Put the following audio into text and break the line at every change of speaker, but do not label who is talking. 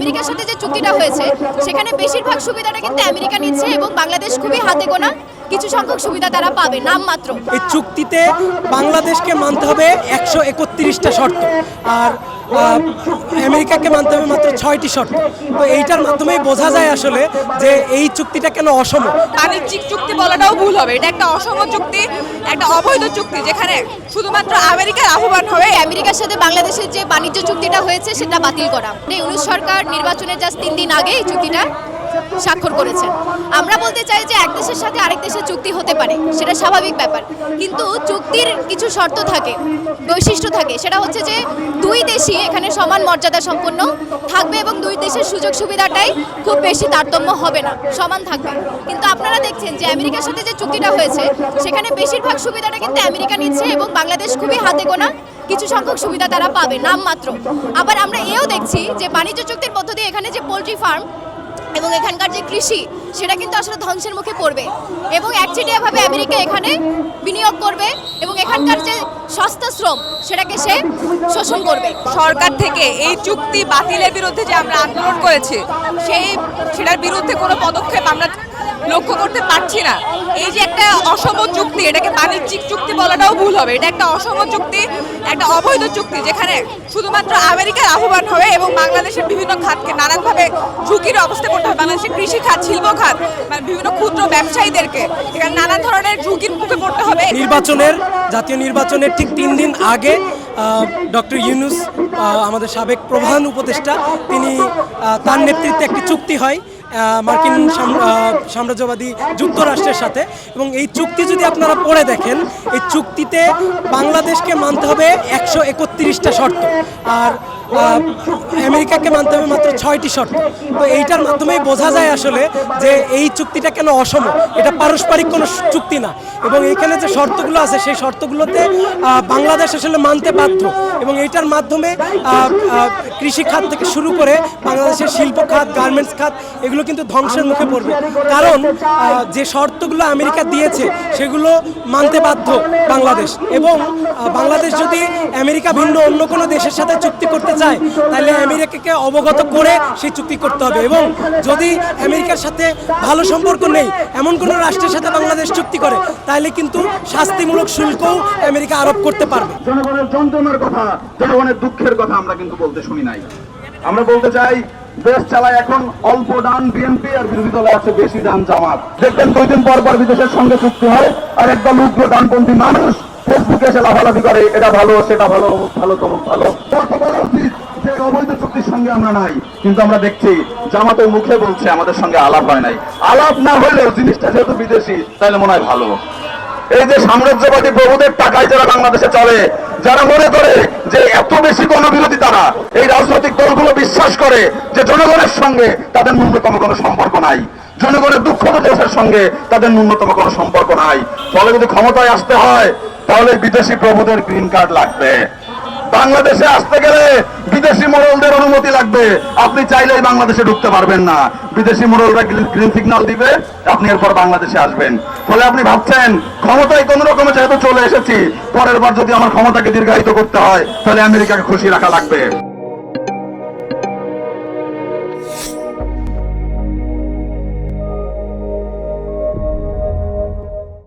আমেরিকার সাথে যে চুক্তিটা হয়েছে সেখানে বেশিরভাগ সুবিধাটা কিন্তু আমেরিকা নিচ্ছে এবং বাংলাদেশ খুবই হাতে গোনা কিছু সংখ্যক সুবিধা তারা পাবে নামমাত্র।
এই চুক্তিতে বাংলাদেশকে মানতে হবে 131টা শর্ত, আর আমেরিকাকে মানতে হবে মাত্র 6টি শর্ত। তো এইটার মাধ্যমেই বোঝা যায় আসলে যে এই চুক্তিটা কেন অসম।
বাণিজ্যিক চুক্তি বলাটাও ভুল হবে, এটা একটা অসম চুক্তি, একটা অবৈধ চুক্তি যেখানে শুধুমাত্র আমেরিকা লাভবান হবে।
আমেরিকার সাথে বাংলাদেশের যে বাণিজ্য চুক্তিটা হয়েছে সেটা বাতিল করা। ইউনূস সরকার নির্বাচনের জাস্ট 3 দিন আগে এই চুক্তিটা স্বাক্ষর করেছেন। আমরা বলতে চাই যে এক দেশের সাথে আরেক দেশের চুক্তি হতে পারে, সেটা স্বাভাবিক ব্যাপার, কিন্তু চুক্তির কিছু শর্ত থাকে, বৈশিষ্ট্য থাকে, সেটা হচ্ছে যে দুই দেশই এখানে সমান মর্যাদা সম্পন্ন থাকবে এবং দুই দেশের সুযোগ সুবিধাটাই খুব বেশি তারতম্য হবে না, সমান থাকবে। কিন্তু আপনারা দেখছেন যে আমেরিকার সাথে যে চুক্তিটা হয়েছে সেখানে বেশিরভাগ সুবিধাটা কিন্তু আমেরিকা নিচ্ছে এবং বাংলাদেশ খুবই হাতে গোনা কিছু সংখ্যক সুবিধা তারা পাবে নামমাত্র। আবার আমরা এও দেখছি যে বাণিজ্য চুক্তির মধ্য দিয়ে এখানে যে পোলট্রি ফার্ম এবং এখানকার যে কৃষি সেটা কিন্তু আসলে ধ্বংসের মুখে পড়বে এবং একচেটিয়াভাবে আমেরিকা এখানে বিনিয়োগ করবে এবং এখানকার যে সস্তা শ্রম সেটাকে সে শোষণ করবে।
সরকার থেকে এই চুক্তি বাতিলের বিরুদ্ধে যে আমরা আন্দোলন করেছি সেটার বিরুদ্ধে কোনো পদক্ষেপ আমরা লক্ষ্য করতে পারছি না। এই যে একটা অসম চুক্তি, এটাকে বাণিজ্যিক চুক্তি বলাটাও ভুল হবে, এটা একটা অসম চুক্তি, একটা অবৈধ চুক্তি যেখানে শুধুমাত্র আমেরিকা লাভবান হবে এবং বাংলাদেশের বিভিন্ন খাতকে নানানভাবে ঝুঁকির অবস্থা করতে হবে। বাংলাদেশের কৃষি খাত, শিল্প খাত, বিভিন্ন ক্ষুদ্র ব্যবসায়ীদেরকে এখানে নানান ধরনের ঝুঁকির মুখে পড়তে হবে।
জাতীয় নির্বাচনের ঠিক 3 দিন আগে ডক্টর ইউনূস আমাদের সাবেক প্রধান উপদেষ্টা তিনি তার নেতৃত্বে একটি চুক্তি হয় মার্কিন সাম্রাজ্যবাদী যুক্তরাষ্ট্রের সাথে, এবং এই চুক্তি যদি আপনারা পড়ে দেখেন এই চুক্তিতে বাংলাদেশকে মানতে হবে 131টা শর্ত, আর আমেরিকাকে মানতে হবে মাত্র 6টি শর্ত। তো এইটার মাধ্যমেই বোঝা যায় আসলে যে এই চুক্তিটা কেন অসম। এটা পারস্পরিক কোনো চুক্তি না, এবং এইখানে যে শর্তগুলো আছে সেই শর্তগুলোতে বাংলাদেশ আসলে মানতে বাধ্য, এবং এইটার মাধ্যমে কৃষি খাত থেকে শুরু করে বাংলাদেশের শিল্প খাত, গার্মেন্টস খাত এগুলো কিন্তু ধ্বংসের মুখে পড়বে, কারণ যে শর্তগুলো আমেরিকা দিয়েছে সেগুলো মানতে বাধ্য বাংলাদেশ। এবং বাংলাদেশ যদি আমেরিকা ভিন্ন অন্য কোনো দেশের সাথে চুক্তি করতে চায় তাহলে আমেরিকাকে অবগত করে সেই চুক্তি করতে হবে, এবং যদি আমেরিকার সাথে ভালো সম্পর্ক নেই এমন কোনো রাষ্ট্রের সাথে বাংলাদেশ চুক্তি করে তাহলে কিন্তু শাস্তিমূলক শুল্কও আমেরিকা আরোপ করতে পারবে।
জনগণের যন্ত্রণার কথা, জনগণের দুঃখের কথা আমরা কিন্তু বলতে শুনি নাই। আমরা বলতে চাই দেশ চালায় এখন অল্প ডান বিএনপি আর বিরোধী দলে আছে বেশি ডান জামাত। দেখবেন 2 দিন পর পর বিদেশের সঙ্গে চুক্তি হয় আর একদম উগ্র ডানপন্থী মানুষ ফেসবুকে এসে লাফালাফি করে, এটা ভালো সেটা ভালো, ভালো তমুক ভালো। যে অবৈধ চুক্তির সঙ্গে আমরা নাই, কিন্তু আমরা দেখছি জামাতের মুখে বলছে আমাদের সঙ্গে আলাপ হয় নাই। আলাপ না হলেও জিনিসটা যেহেতু বিদেশি তাহলে মনে হয় ভালো। এই যে সাম্রাজ্যবাদী প্রভুদের টাকায় যারা বাংলাদেশে চলে, যারা মনে করে যে এত বেশি গণবিরোধী, তারা এই রাজনৈতিক দলগুলো বিশ্বাস করে যে জনগণের সঙ্গে তাদের ন্যূনতম কোনো সম্পর্ক নাই, জনগণের দুঃখ দেশের সঙ্গে তাদের ন্যূনতম কোনো সম্পর্ক নাই। ফলে যদি ক্ষমতায় আসতে হয় তাহলে বিদেশি প্রভুদের গ্রিন কার্ড লাগবে। বাংলাদেশে আসতে গেলে বিদেশি মোড়লদের অনুমতি লাগবে। আপনি চাইলেই বাংলাদেশে ঢুকতে পারবেন না, বিদেশি মোড়লরা গ্রিন সিগন্যাল দিবে, আপনি এরপর বাংলাদেশে আসবেন। ফলে আপনি ভাবছেন ক্ষমতায় কোন রকমে যেহেতু চলে এসেছি, পরের বার যদি আমার ক্ষমতাকে দীর্ঘায়িত করতে হয় তাহলে আমেরিকাকে খুশি রাখা লাগবে।